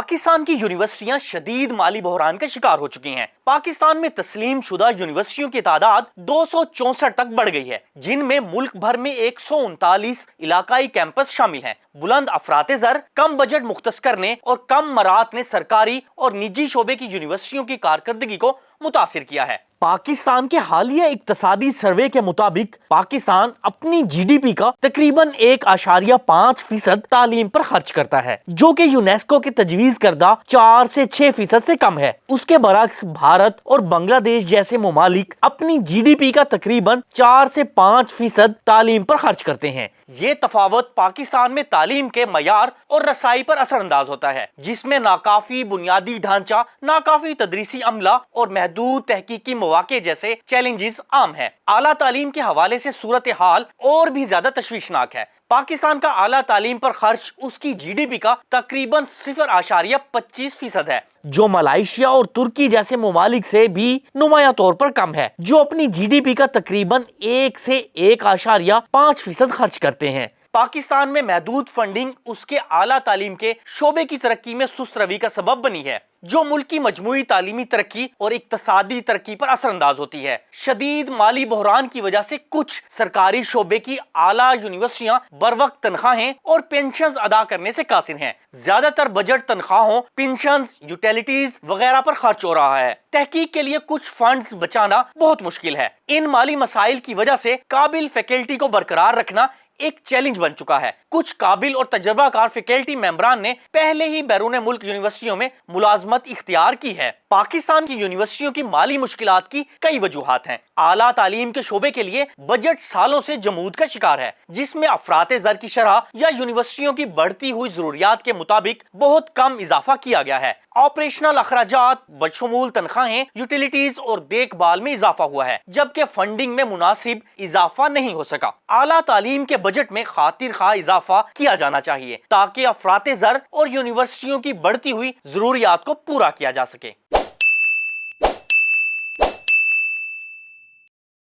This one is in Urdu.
پاکستان کی یونیورسٹیاں شدید مالی بحران کا شکار ہو چکی ہیں۔ پاکستان میں تسلیم شدہ یونیورسٹیوں کی تعداد 264 تک بڑھ گئی ہے، جن میں ملک بھر میں 139 علاقائی کیمپس شامل ہیں۔ بلند افراط زر، کم بجٹ مختص کرنے اور کم مراعات نے سرکاری اور نجی شعبے کی یونیورسٹیوں کی کارکردگی کو متاثر کیا ہے۔ پاکستان کے حالیہ اقتصادی سروے کے مطابق پاکستان اپنی جی ڈی پی کا تقریباً 1.5% تعلیم پر خرچ کرتا ہے، جو کہ یونیسکو کے تجویز کردہ 4 سے 6% سے کم ہے۔ اس کے برعکس بھارت اور بنگلہ دیش جیسے ممالک اپنی جی ڈی پی کا تقریباً 4 سے 5% تعلیم پر خرچ کرتے ہیں۔ یہ تفاوت پاکستان میں تعلیم کے معیار اور رسائی پر اثر انداز ہوتا ہے، جس میں ناکافی بنیادی ڈھانچہ، ناکافی تدریسی عملہ اور محدود تحقیقی مواقع جیسے چیلنجز عام ہیں۔ اعلیٰ تعلیم کے حوالے سے صورتحال اور بھی زیادہ تشویشناک ہے۔ پاکستان کا اعلیٰ تعلیم پر خرچ اس کی جی ڈی پی کا تقریباً 0.25% ہے، جو ملائیشیا اور ترکی جیسے ممالک سے بھی نمایاں طور پر کم ہے، جو اپنی جی ڈی پی کا تقریباً 1 سے 1.5% خرچ کرتے ہیں۔ پاکستان میں محدود فنڈنگ اس کے اعلیٰ تعلیم کے شعبے کی ترقی میں سست روی کا سبب بنی ہے، جو ملک کی مجموعی تعلیمی ترقی اور اقتصادی ترقی پر اثر انداز ہوتی ہے۔ شدید مالی بحران کی وجہ سے کچھ سرکاری شعبے کی اعلیٰ یونیورسٹیاں بروقت تنخواہیں اور پینشنز ادا کرنے سے قاصر ہیں۔ زیادہ تر بجٹ تنخواہوں، پینشنز، یوٹیلیٹیز وغیرہ پر خرچ ہو رہا ہے۔ تحقیق کے لیے کچھ فنڈز بچانا بہت مشکل ہے۔ ان مالی مسائل کی وجہ سے قابل فیکلٹی کو برقرار رکھنا ایک چیلنج بن چکا ہے۔ کچھ قابل اور تجربہ کار فیکلٹی ممبران نے پہلے ہی بیرون ملک یونیورسٹیوں میں ملازمت اختیار کی ہے۔ پاکستان کی یونیورسٹیوں کی مالی مشکلات کی کئی وجوہات ہیں۔ اعلیٰ تعلیم کے شعبے کے لیے بجٹ سالوں سے جمود کا شکار ہے، جس میں افراط زر کی شرح یا یونیورسٹیوں کی بڑھتی ہوئی ضروریات کے مطابق بہت کم اضافہ کیا گیا ہے۔ آپریشنل اخراجات بشمول تنخواہیں، یوٹیلیٹیز اور دیکھ بھال میں اضافہ ہوا ہے، جبکہ فنڈنگ میں مناسب اضافہ نہیں ہو سکا۔ اعلیٰ تعلیم کے بجٹ میں خاطر خواہ اضافہ کیا جانا چاہیے تاکہ افراط زر اور یونیورسٹیوں کی بڑھتی ہوئی ضروریات کو پورا کیا جا سکے۔